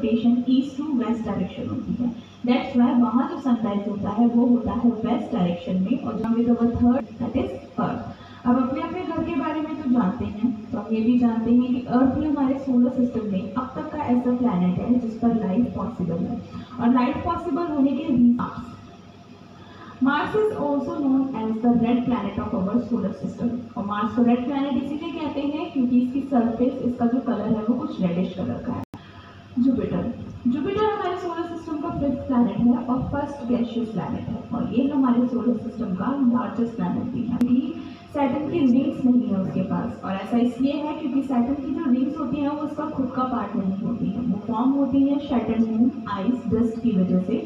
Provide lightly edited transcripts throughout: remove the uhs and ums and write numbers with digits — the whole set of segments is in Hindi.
Rotation east to west direction होती है। दैट्स वाई वहाँ जो सनराइज होता है वो होता है वेस्ट डायरेक्शन में, और जहाँ with our third that is earth. अब अपने अपने घर के बारे में तो जानते हैं, तो हम ये भी जानते हैं कि अर्थ ही हमारे सोलर सिस्टम में अब तक का ऐसा प्लैनेट है जिस पर लाइफ पॉसिबल है, और लाइफ पॉसिबल होने के reason Mars is also known as the red planet of our solar system. और मार्स को रेड प्लैनेट इसीलिए कहते हैं क्योंकि इसकी सरफेस, इसका जो कलर है वो कुछ रेडिश कलर का है। जुपिटर हमारे सोलर सिस्टम का फिफ्थ प्लैनेट है और फर्स्ट गैसियस प्लैनेट है, और ये हमारे सोलर सिस्टम का लार्जेस्ट प्लैनेट भी है। सैटर्न की रिंग्स नहीं है उसके पास, और ऐसा इसलिए है क्योंकि सैटर्न की जो रिंग्स होती हैं वो उसका खुद का पार्ट नहीं होती है, वो फॉर्म होती है शैटर्ड मून, आइस, डस्ट की वजह से,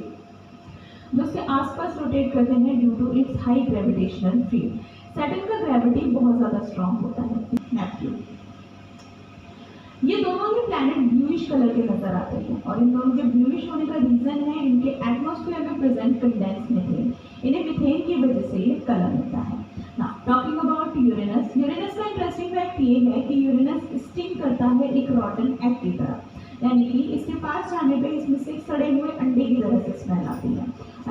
जो उसके आसपास रोटेट करते हैं due to its high gravitational field. Saturn का ग्रेविटी बहुत ज़्यादा स्ट्रॉन्ग होता है। नेपच्यून, ये दोनों ही प्लैनेट ब्लूइश कलर के नजर आते हैं, और इन दोनों के ब्लूइश होने का रीजन है इनके एटमॉस्फेयर में प्रेजेंट कंडेंस मीथेन। इन्हें मीथेन की वजह से ये कलर मिलता है। टॉकिंग अबाउट यूरेनस, यूरेनस का इंटरेस्टिंग फैक्ट ये है कि यूरेनस स्टिंग करता है एक रॉटन एग की तरह, यानी कि इसके पास जाने पे इसमें से सड़े हुए अंडे की तरह से स्मेल आती है।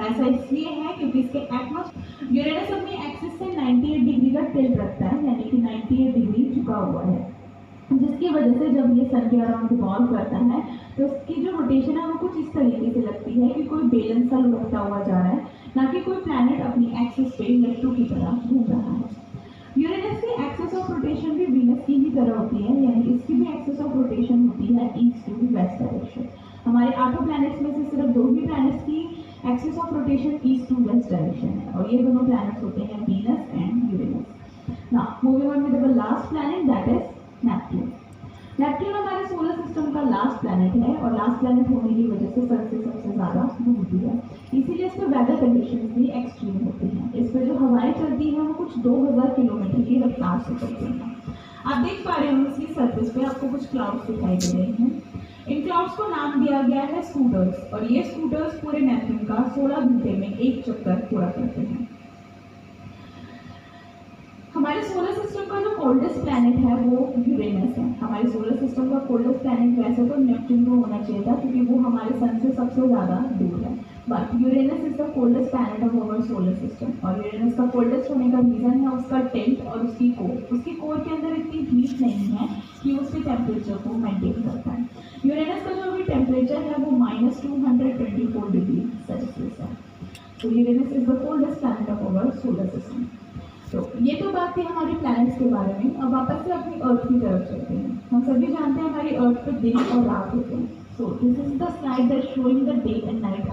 ऐसा इसलिए है क्योंकि इसके एटमॉस्फेयर, यूरेनस अपनी एक्सिस से 98 डिग्री का टिल्ट रखता है, यानी कि 98 डिग्री झुका हुआ है, जिसकी वजह से जब ये सन के अराउंड रिवॉल्व करता है तो उसकी जो रोटेशन है वो कुछ इस तरीके से लगती है कि कोई बेलन सा लुढ़कता हुआ जा रहा है, ना कि कोई प्लैनेट अपनी एक्सिस पे लट्टू की तरह घूम रहा है। यूरेनस की एक्सिस ऑफ रोटेशन भी वीनस की ही तरह होती है, यानी इसकी भी एक्सिस ऑफ रोटेशन होती है ईस्ट टू वेस्ट डायरेक्शन। हमारे 8 प्लैनेट्स में से सिर्फ 2 ही प्लैनेट्स की axis of rotation east to west direction है, और ये दोनों प्लैनेट्स होते हैं Venus and Uranus. Now moving on with the last planet that is Neptune. Neptune हमारे सोलर सिस्टम का लास्ट प्लैनेट है, और लास्ट प्लैनेट होने की वजह से सन से सबसे ज़्यादा दूर भी है, इसीलिए इस पर वेदर कंडीशंस भी एक्सट्रीम होती हैं। इस पर जो हवाएं चलती हैं वो कुछ 2000 किलोमीटर की रफ्तार से चलती हैं। आप देख पा रहे हो इसकी सरफेस पे आपको कुछ क्लाउड्स दिखाई दे रहे हैं। इन क्लाउड्स को नाम दिया गया है स्कूटर्स, और ये स्कूटर्स पूरे नेपच्यून का 16 घंटे में एक चक्कर पूरा करते हैं। हमारे सोलर सिस्टम का जो कोल्डेस्ट प्लैनेट है वो यूरेनस है। हमारे सोलर सिस्टम का कोल्डेस्ट प्लैनेट वैसे तो नेपच्यून को होना चाहिए था क्योंकि वो हमारे सन से सबसे ज़्यादा दूर है, but Uranus is the coldest planet of our solar system. और यूरेनस का कोल्डेस्ट होने का रीज़न है उसका टिल्ट और उसकी कोर। उसकी कोर के अंदर इतनी हीट नहीं है कि उसके टेम्परेचर को मेंटेन करता है। यूरेनस का जो अभी टेम्परेचर है वो -224 डिग्री सेल्सियस है। तो Uranus is the coldest planet of our solar system. तो ये तो बात थी हमारे प्लैनेट्स के बारे में। अब वापस से अपनी अर्थ की तरफ चलते हैं। हम सभी जानते हैं हमारी अर्थ पे दिन और रात होते हैं। So this is the slide that showing the day and night